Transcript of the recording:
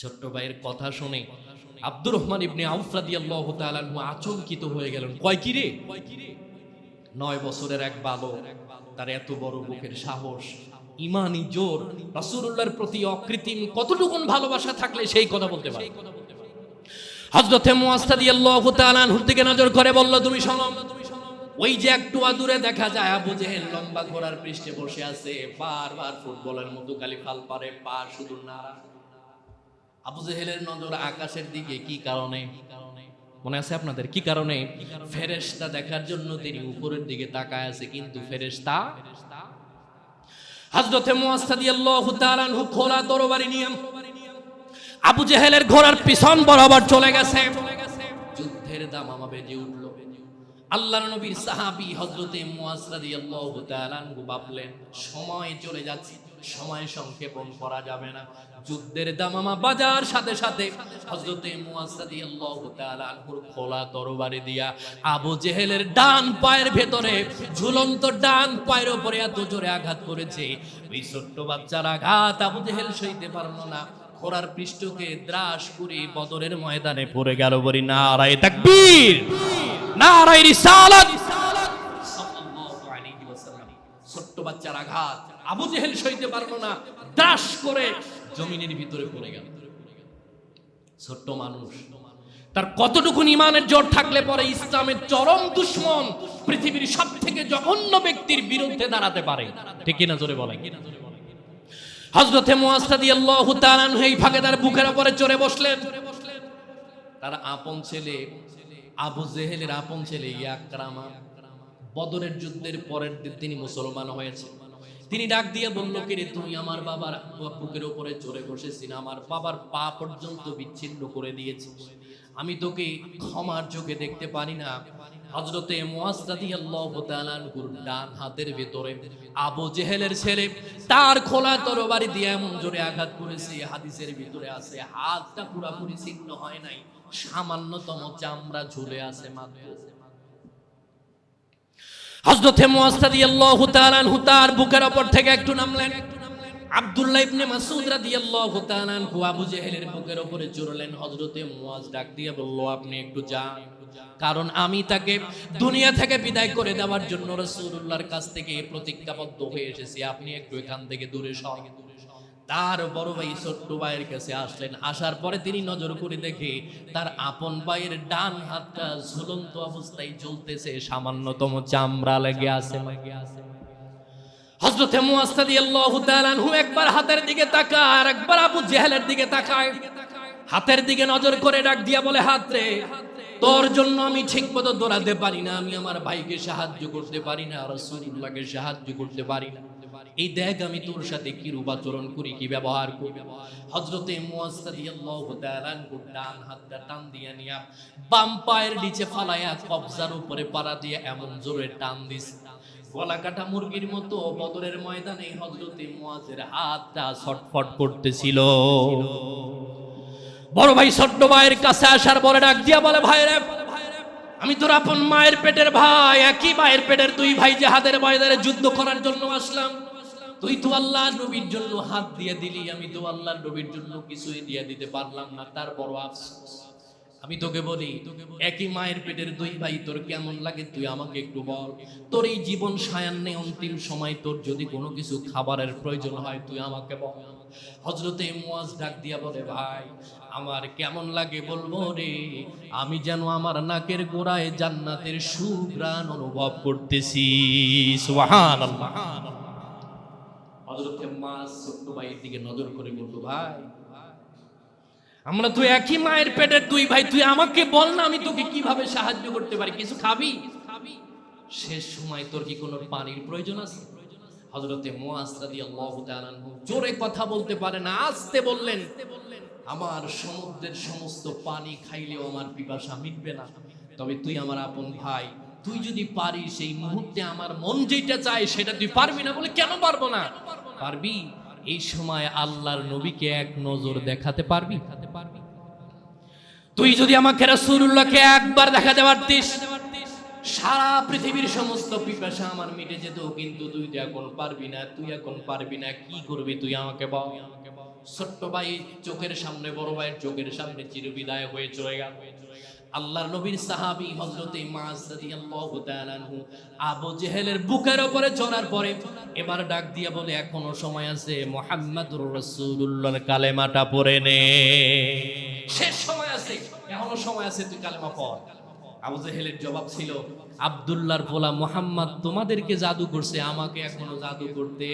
ছোট্ট ভাইয়ের কথা শুনে আব্দুর রহমান ইবনে আউফ রাদিয়াল্লাহু তাআলা আনহু আচমকিত হয়ে গেলেন। কয় কি রে? 9 বছরের এক বালক, তার এত বড় বুকের সাহস, ইমানি জোর, রাসূলুল্লাহর প্রতি অকৃত্রিম কতটুকুন ভালোবাসা থাকলে সেই কথা বলতে পারে। হযরতে মুআজ রাদিয়াল্লাহু তাআলা আনহুর দিকে নজর করে বলল, তুমি শোনো, ওই যে একটু দূরে দেখা যায় আবু জেহেল লম্বা ঘোড়ার পৃষ্ঠে বসে আছে, বারবার ফুটবলের মতো খালি ফাল পারে, পা শুধু নাড়া। আবু জেহেলের নজর আকাশের দিকে। কি কারণে মনে আছে আপনাদের? কি কারণে? ফেরেশতা দেখার জন্য তিনি উপরের দিকে তাকায় আছে, কিন্তু ফেরেশতা। হযরতে মুআজ রাদিয়াল্লাহু তাআলা আনহু খোলা তরবারি নিয়ে আবু জেহেলের ঘোড়ার পিছন বরাবর চলে গেছে। যুদ্ধের দামামা বেজে উঠল। আল্লাহর নবীর সাহাবী হযরতে মুআজ রাদিয়াল্লাহু তাআলা আনহু ভাবলেন, সময় চলে যাচ্ছে, সময় সংক্ষেপণ করা যাবে না। যুদ্ধের দামামা বাজার সাথে সাথে হযরতে মুআজ রাদিয়াল্লাহু তাআলা আনহুর খোলা তরবারি দিয়া আবু জেহেলের ডান পায়ের ভেতরে, ঝুলন্ত ডান পায়ের উপরে এত জোরে আঘাত করেছে, ওই ছোট্ট বাচ্চার আঘাত আবু জেহেল সইতে পারল না। ঘোড়ার পৃষ্ঠকে দ্রাস করে বদরের ময়দানে পড়ে গেল। বলি নারায়ে তাকবীর, নারায়ে রিসালাত। সাল্লাল্লাহু আলাইহি ওয়াসাল্লাম। ছোট্ট বাচ্চার আঘাত আবু জেহেল সইতে পারলো না, দ্রাস করে জমিনের ভিতরে পড়ে গেল। ছোট্ট মানুষ, তার কতটুকু ঈমানের জোর থাকলে পরে ইসলামের চরম দুশমন, পৃথিবীর সবথেকে জঘন্য ব্যক্তির বিরুদ্ধে দাঁড়াতে পারে? ঠিক কি না? জোরে বলেন। হযরতে মুআজ রাদিয়াল্লাহু তাআলা আনহু এই ফাঁকে তার বুকের উপরে চড়ে বসলেন। তার আপন ছেলে আবু জেহেলের আপন ছেলে ইয়াকরামা বদরের যুদ্ধের পরের দিন তিনি মুসলমান হয়েছে। তিনি ডাক দিয়ে বলল, কে রে তুই? আমার বাবার বুকের উপরে চড়ে বসেছিস, আমার বাবার পা পর্যন্ত বিচ্ছিন্ন করে দিয়েছিস, আমি তোকে ক্ষমার চোখে দেখতে পারি না। হযরতে মুআজ রাদিয়াল্লাহু তাআলা আনহুর ডান হাতের ভিতরে আবু জেহেলের ছেলে তার খোলা তরবারি দিয়ে এমন জোরে আঘাত করেছে, হাদিসের ভিতরে আছে হাতটা পুরোপুরি ছিন্ন হয় নাই, সামান্যতম চামড়া ঝুলে আছে মাত্র। হযরতে মুআজ রাদিয়াল্লাহু তাআলা আনহু তার বুকের উপর থেকে একটু নামলেন। আব্দুল্লাহ ইবনে মাসউদ রাদিয়াল্লাহু তাআলা আনহু আবু জেহেলের বুকের উপরে চড়লেন। হযরতে মুআজ ডাক দিয়ে বলল, আপনি একটু যান, কারণ আমি তাকে দুনিয়া থেকে বিদায় করে দেওয়ার জন্য রাসূলুল্লাহর কাছ থেকে প্রতিজ্ঞাবদ্ধ হয়ে এসেছি, আপনি একটু এখান থেকে দূরে সরেন। তার বড় ভাই ছোট্ট ভাইয়ের কাছে আসলেন। আসার পরে তিনি নজর করে দেখে তার আপন ভাইয়ের ডান হাতটা ঝুলন্ত অবস্থায় জ্বলতেছে, সামান্যতম চামড়া লেগে আছে। হযরতে মুআজ রাদিয়াল্লাহু তাআলা আনহু একবার হাতের দিকে তাকায় আর একবার আবু জেহেলের দিকে তাকায়। হাতের দিকে নজর করে ডাক দিয়া বলে, হাত রে, তোর জন্য আমি ঠিকমতো দৌড়াতে পারি না, আমি আমার ভাইকে সাহায্য করতে পারি না, রাসূলুল্লাহকে সাহায্য করতে পারি না, এই দেখ আমি তোর সাথে কি রূপ আচরণ করি, কি ব্যবহার করি। হযরতে মুআজ রাদিয়াল্লাহু তাআলা আনহু ডান হাতটা টান দিয়া নিয়া বাম পায়ের নিচে ফালায়া কবজার উপরে পাড়া দিয়ে এমন জোরে টান দিস, গলা কাটা মুরগির মতো বদরের ময়দানে হযরতে মুআজের হাতটা ছটফট করতেছিল। বড় ভাই ছোট্ট ভাইয়ের কাছে আসার পরে ডাক দিয়া বলে, ভাই রে, আমি তোর আপন মায়ের পেটের ভাই, একই মায়ের পেটের দুই ভাই জিহাদের ময়দানে যুদ্ধ করার জন্য আসলাম। তুই তো আল্লাহর নবীর জন্য হাত দিয়ে দিলি, আমি তো আল্লাহর নবীর জন্য কিছুই দিয়ে দিতে পারলাম না, তার বড় আফসোস। আমি তোকে বলি, একই মায়ের পেটের দুই ভাই, তোর কেমন লাগে তুই আমাকে একটু বল। তোর এই জীবন সায়ান্নে অন্তিম সময় তোর যদি কোনো কিছু খাবারের প্রয়োজন হয় তুই আমাকে বল। হযরতে মুআজ ডাক দিয়া বলে, ভাই আমার কেমন লাগে বলবো রে, আমি যেন আমার নাকের গোড়ায় জান্নাতের সুঘ্রাণ অনুভব করতেছি। সুবহানাল্লাহ। হযরতে মুআজ ছোট্ট ভাইয়ের দিকে নজর করে বলল, ভাই আমরা তো একই মায়ের পেটের দুই ভাই, তুই আমাকে বল না আমি তোকে কিভাবে সাহায্য করতে পারি, কিছু খাবি? শেষ সময় তোর কি কোনো পানির প্রয়োজন আছে? হযরতে মুআজ রাদিয়াল্লাহু তাআলা আনহু জোরে কথা বলতে পারে না, আস্তে বললেন, আমার সমুদ্রের সমস্ত পানি খাইলেও আমার পিপাসা মিটবে না, তবে তুই আমার আপন ভাই, তুই যদি পারিস এই মুহূর্তে আমার মন যেটা চায় সেটা তুই পারবি না? বলে, কেন পারবো না? পারবি। এই সময় আল্লাহর নবীকে এক নজর দেখাতে পারবি? তুই যদি আমাকে রাসূলুল্লাহকে একবার দেখাতে পারতিস, সারা পৃথিবীর সমস্ত পিপাসা আমার মিটে যেত, কিন্তু তুই তো এখন পারবি না। তুই এখন পারবি না, কি করবি তুই আমাকে বল। ছোট্ট ভাই চোখের সামনে, বড় ভাইয়ের চোখের সামনে চিরবিদায় হয়ে চলে গেল। আল্লাহর নবীর সাহাবী হযরতে মুআজ রাদিয়াল্লাহু তাআলা আনহু আবু জেহেলের বুকের উপরে চড়ার পরে এবার ডাক দিয়া বলে, এখনো সময় আছে, মুহাম্মাদুর রাসূলুল্লাহর কালেমাটা পড়ে নে, শেষ সময় আছে, এখনো সময় আছে, তুই কালেমা পড়। আবু জেহেলের জবাব ছিল, আব্দুল্লাহর পোলা মুহাম্মদ তোমাদেরকে জাদু করছে, আমাকে এখনো জাদু করতে